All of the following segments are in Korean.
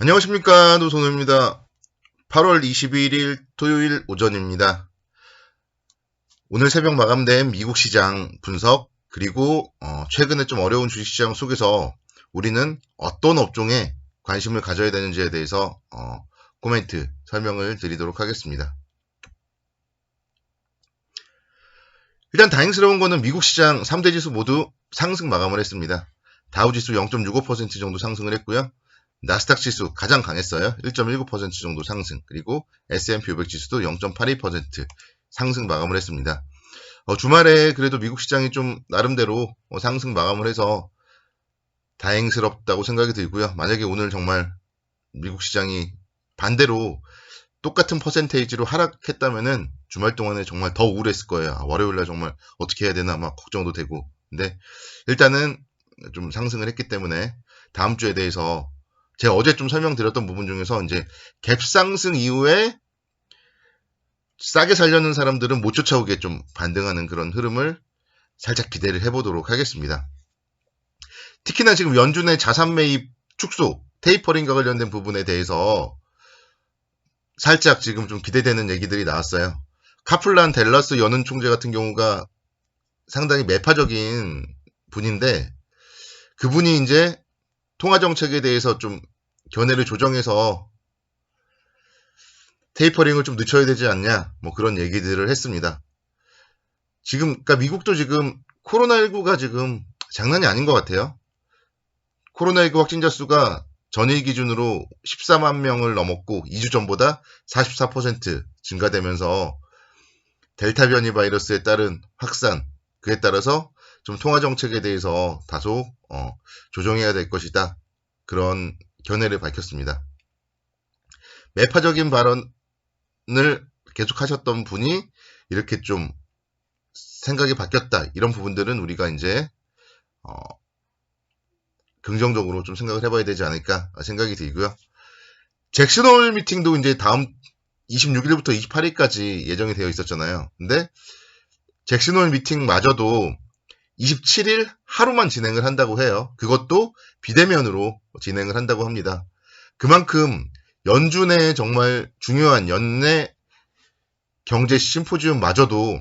안녕하십니까, 노선우입니다. 8월 21일 토요일 오전입니다. 오늘 새벽 마감된 미국 시장 분석, 그리고 최근에 좀 어려운 주식시장 속에서 우리는 어떤 업종에 관심을 가져야 되는지에 대해서 코멘트, 설명을 드리도록 하겠습니다. 일단 다행스러운 거는 미국 시장 3대 지수 모두 상승 마감을 했습니다. 다우지수 0.65% 정도 상승을 했고요. 나스닥 지수 가장 강했어요. 1.19% 정도 상승. 그리고 S&P 500 지수도 0.82% 상승 마감을 했습니다. 주말에 그래도 미국 시장이 좀 나름대로 상승 마감을 해서 다행스럽다고 생각이 들고요. 만약에 오늘 정말 미국 시장이 반대로 똑같은 퍼센테이지로 하락했다면은 주말 동안에 정말 더 우울했을 거예요. 월요일날 정말 어떻게 해야 되나 막 걱정도 되고. 근데 일단은 좀 상승을 했기 때문에 다음 주에 대해서 제가 어제 좀 설명드렸던 부분 중에서 이제 갭 상승 이후에 싸게 살려는 사람들은 못 쫓아오게 좀 반등하는 그런 흐름을 살짝 기대를 해보도록 하겠습니다. 특히나 지금 연준의 자산 매입 축소, 테이퍼링과 관련된 부분에 대해서 살짝 지금 좀 기대되는 얘기들이 나왔어요. 카플란 댈러스 연은 총재 같은 경우가 상당히 매파적인 분인데 그분이 이제 통화정책에 대해서 좀 견해를 조정해서 테이퍼링을 좀 늦춰야 되지 않냐 뭐 그런 얘기들을 했습니다. 지금 그러니까 미국도 지금 코로나19가 지금 장난이 아닌 것 같아요. 코로나19 확진자 수가 전일 기준으로 14만 명을 넘었고 2주 전보다 44% 증가되면서 델타 변이 바이러스에 따른 확산, 그에 따라서 좀 통화 정책에 대해서 다소 조정해야 될 것이다. 그런 견해를 밝혔습니다. 매파적인 발언을 계속하셨던 분이 이렇게 좀 생각이 바뀌었다. 이런 부분들은 우리가 이제 긍정적으로 좀 생각을 해봐야 되지 않을까 생각이 들고요. 잭슨홀 미팅도 이제 다음 26일부터 28일까지 예정이 되어 있었잖아요. 근데 잭슨홀 미팅마저도 27일 하루만 진행을 한다고 해요. 그것도 비대면으로 진행을 한다고 합니다. 그만큼 연준의 정말 중요한 연내 경제 심포지움마저도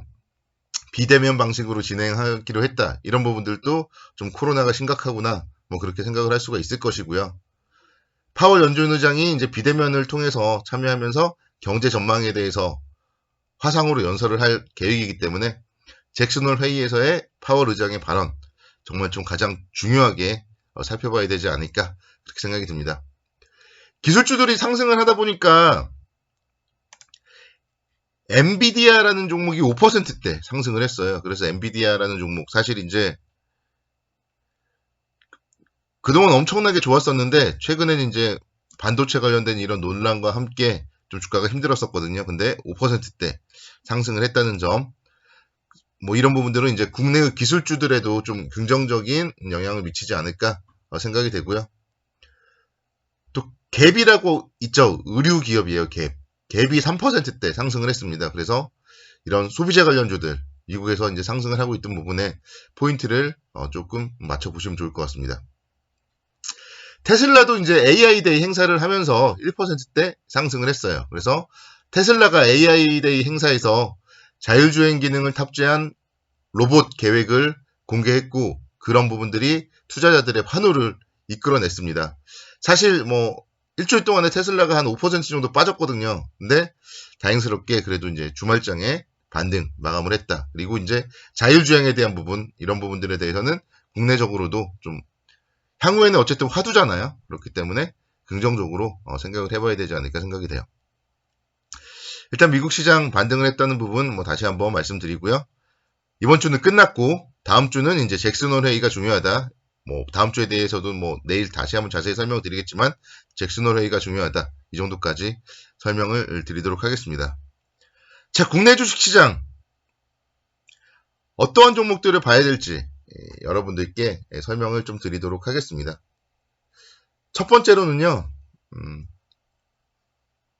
비대면 방식으로 진행하기로 했다. 이런 부분들도 좀 코로나가 심각하구나. 뭐 그렇게 생각을 할 수가 있을 것이고요. 파월 연준 의장이 이제 비대면을 통해서 참여하면서 경제 전망에 대해서 화상으로 연설을 할 계획이기 때문에 잭슨홀 회의에서의 파월 의장의 발언 정말 좀 가장 중요하게 살펴봐야 되지 않을까 그렇게 생각이 듭니다. 기술주들이 상승을 하다 보니까 엔비디아라는 종목이 5%대 상승을 했어요. 그래서 엔비디아라는 종목 사실 이제 그동안 엄청나게 좋았었는데 최근에는 이제 반도체 관련된 이런 논란과 함께 좀 주가가 힘들었었거든요. 근데 5%대 상승을 했다는 점, 뭐 이런 부분들은 이제 국내의 기술주들에도 좀 긍정적인 영향을 미치지 않을까 생각이 되고요. 또 갭이라고 있죠. 의류 기업이에요. 갭이 3%대 상승을 했습니다. 그래서 이런 소비자 관련주들 미국에서 이제 상승을 하고 있던 부분에 포인트를 조금 맞춰보시면 좋을 것 같습니다. 테슬라도 이제 AI 데이 행사를 하면서 1%대 상승을 했어요. 그래서 테슬라가 AI 데이 행사에서 자율주행 기능을 탑재한 로봇 계획을 공개했고 그런 부분들이 투자자들의 환호를 이끌어냈습니다. 사실 뭐 일주일 동안에 테슬라가 한 5% 정도 빠졌거든요. 근데 다행스럽게 그래도 이제 주말장에 반등 마감을 했다. 그리고 이제 자율주행에 대한 부분 이런 부분들에 대해서는 국내적으로도 좀 향후에는 어쨌든 화두잖아요. 그렇기 때문에 긍정적으로 생각을 해봐야 되지 않을까 생각이 돼요. 일단 미국 시장 반등을 했다는 부분 뭐 다시 한번 말씀드리고요. 이번 주는 끝났고 다음 주는 이제 잭슨홀 회의가 중요하다. 뭐 다음 주에 대해서도 뭐 내일 다시 한번 자세히 설명드리겠지만 잭슨홀 회의가 중요하다. 이 정도까지 설명을 드리도록 하겠습니다. 자, 국내 주식시장 어떠한 종목들을 봐야 될지 여러분들께 설명을 좀 드리도록 하겠습니다. 첫 번째로는요.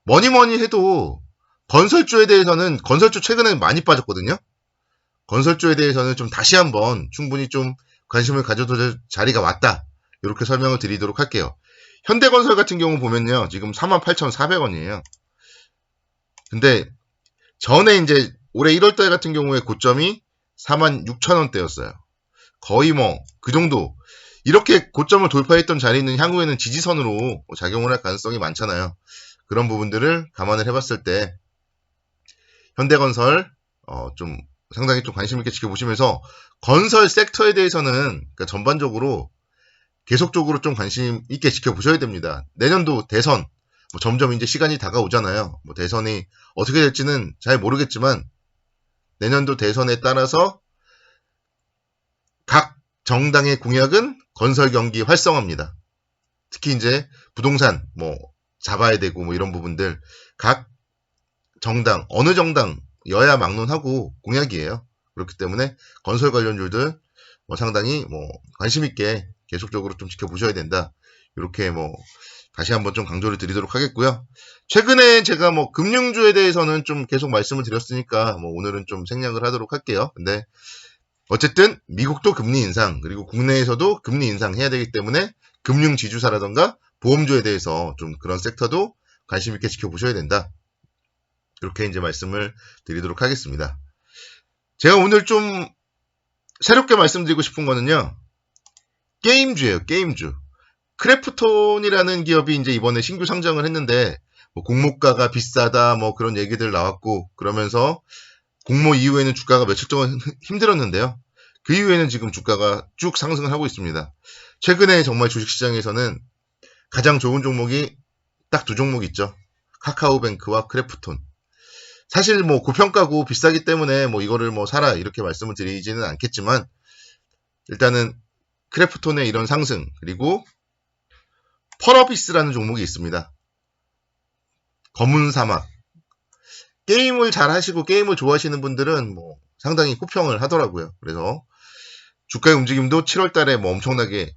뭐니 해도 건설주에 대해서는 건설주 최근에 많이 빠졌거든요. 건설주에 대해서는 좀 다시 한번 충분히 좀 관심을 가져도 될 자리가 왔다. 이렇게 설명을 드리도록 할게요. 현대건설 같은 경우 보면요. 지금 48,400원이에요. 근데 전에 이제 올해 1월달 같은 경우에 고점이 46,000원대였어요. 거의 뭐 그 정도. 이렇게 고점을 돌파했던 자리는 향후에는 지지선으로 작용을 할 가능성이 많잖아요. 그런 부분들을 감안을 해봤을 때 현대건설 좀 상당히 좀 관심 있게 지켜보시면서 건설 섹터에 대해서는 그러니까 전반적으로 계속적으로 좀 관심 있게 지켜보셔야 됩니다. 내년도 대선 뭐 점점 이제 시간이 다가오잖아요. 뭐 대선이 어떻게 될지는 잘 모르겠지만 내년도 대선에 따라서 각 정당의 공약은 건설 경기 활성화입니다. 특히 이제 부동산 뭐 잡아야 되고 뭐 이런 부분들 각 정당 어느 정당 여야 막론하고 공약이에요. 그렇기 때문에 건설 관련주들 뭐 상당히 뭐 관심 있게 계속적으로 좀 지켜보셔야 된다. 이렇게 뭐 다시 한번 좀 강조를 드리도록 하겠고요. 최근에 제가 뭐 금융주에 대해서는 좀 계속 말씀을 드렸으니까 뭐 오늘은 좀 생략을 하도록 할게요. 근데 어쨌든 미국도 금리 인상 그리고 국내에서도 금리 인상해야 되기 때문에 금융 지주사라던가 보험주에 대해서 좀 그런 섹터도 관심 있게 지켜보셔야 된다. 이렇게 이제 말씀을 드리도록 하겠습니다. 제가 오늘 좀 새롭게 말씀드리고 싶은 거는요. 게임주예요. 게임주. 크래프톤이라는 기업이 이제 이번에 신규 상장을 했는데 뭐 공모가가 비싸다 뭐 그런 얘기들 나왔고 그러면서 공모 이후에는 주가가 며칠 동안 힘들었는데요. 그 이후에는 지금 주가가 쭉 상승을 하고 있습니다. 최근에 정말 주식시장에서는 가장 좋은 종목이 딱 두 종목 있죠. 카카오뱅크와 크래프톤. 사실 뭐 고평가고 비싸기 때문에 뭐 이거를 뭐 사라 이렇게 말씀을 드리지는 않겠지만 일단은 크래프톤의 이런 상승 그리고 펄어비스라는 종목이 있습니다. 검은 사막. 게임을 잘 하시고 게임을 좋아하시는 분들은 뭐 상당히 호평을 하더라고요. 그래서 주가의 움직임도 7월 달에 뭐 엄청나게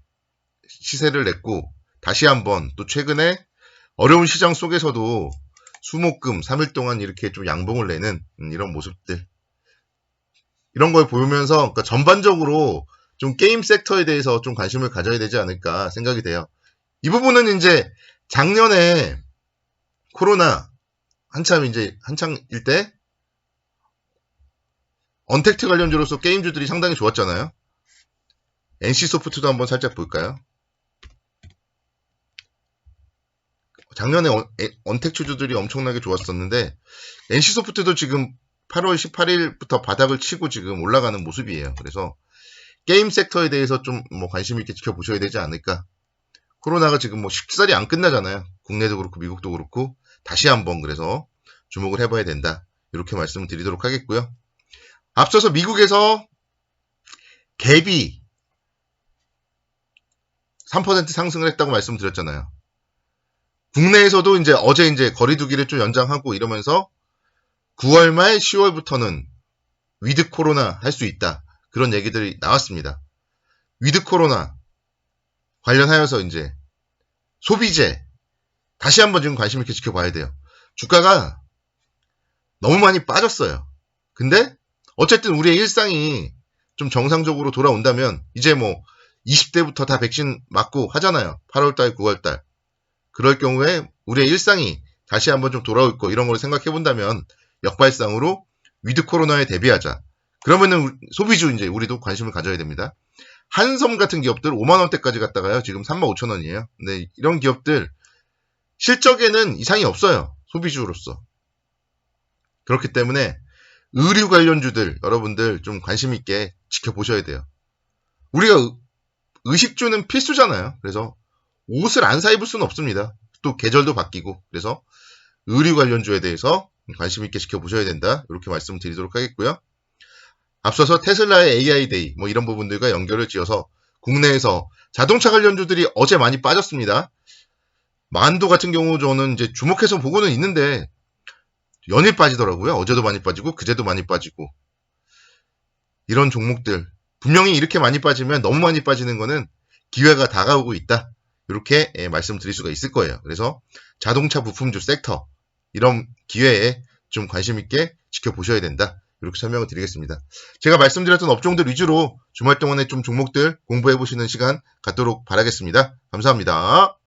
시세를 냈고 다시 한번 또 최근에 어려운 시장 속에서도 수목금 3일 동안 이렇게 좀 양봉을 내는 이런 모습들. 이런 걸 보면서 그러니까 전반적으로 좀 게임 섹터에 대해서 좀 관심을 가져야 되지 않을까 생각이 돼요. 이 부분은 이제 작년에 코로나 한창일 때 언택트 관련주로서 게임주들이 상당히 좋았잖아요. NC소프트도 한번 살짝 볼까요? 작년에 언택트주들이 엄청나게 좋았었는데 NC소프트도 지금 8월 18일부터 바닥을 치고 지금 올라가는 모습이에요. 그래서 게임 섹터에 대해서 좀 뭐 관심 있게 지켜보셔야 되지 않을까. 코로나가 지금 뭐 쉽사리 안 끝나잖아요. 국내도 그렇고 미국도 그렇고 다시 한번 그래서 주목을 해봐야 된다. 이렇게 말씀을 드리도록 하겠고요. 앞서서 미국에서 갭이 3% 상승을 했다고 말씀드렸잖아요. 국내에서도 이제 어제 이제 거리두기를 좀 연장하고 이러면서 9월 말 10월부터는 위드 코로나 할 수 있다. 그런 얘기들이 나왔습니다. 위드 코로나 관련하여서 이제 소비재 다시 한번 지금 관심 있게 지켜봐야 돼요. 주가가 너무 많이 빠졌어요. 근데 어쨌든 우리의 일상이 좀 정상적으로 돌아온다면 이제 뭐 20대부터 다 백신 맞고 하잖아요. 8월달, 9월달. 그럴 경우에 우리의 일상이 다시 한번 좀 돌아올 거 이런 걸 생각해 본다면 역발상으로 위드 코로나에 대비하자. 그러면은 소비주 이제 우리도 관심을 가져야 됩니다. 한섬 같은 기업들 5만 원대까지 갔다가요. 지금 3만 5천 원이에요. 근데 이런 기업들 실적에는 이상이 없어요. 소비주로서. 그렇기 때문에 의류 관련주들 여러분들 좀 관심 있게 지켜보셔야 돼요. 우리가 의식주는 필수잖아요. 그래서 옷을 안 사 입을 수는 없습니다. 또 계절도 바뀌고 그래서 의류 관련주에 대해서 관심 있게 지켜보셔야 된다. 이렇게 말씀드리도록 하겠고요. 앞서서 테슬라의 AI데이 뭐 이런 부분들과 연결을 지어서 국내에서 자동차 관련주들이 어제 많이 빠졌습니다. 만도 같은 경우 저는 이제 주목해서 보고는 있는데 연일 빠지더라고요. 어제도 많이 빠지고 그제도 많이 빠지고 이런 종목들 분명히 이렇게 많이 빠지면 너무 많이 빠지는 거는 기회가 다가오고 있다. 이렇게 말씀드릴 수가 있을 거예요. 그래서 자동차 부품주 섹터 이런 기회에 좀 관심 있게 지켜보셔야 된다. 이렇게 설명을 드리겠습니다. 제가 말씀드렸던 업종들 위주로 주말 동안에 좀 종목들 공부해 보시는 시간 갖도록 바라겠습니다. 감사합니다.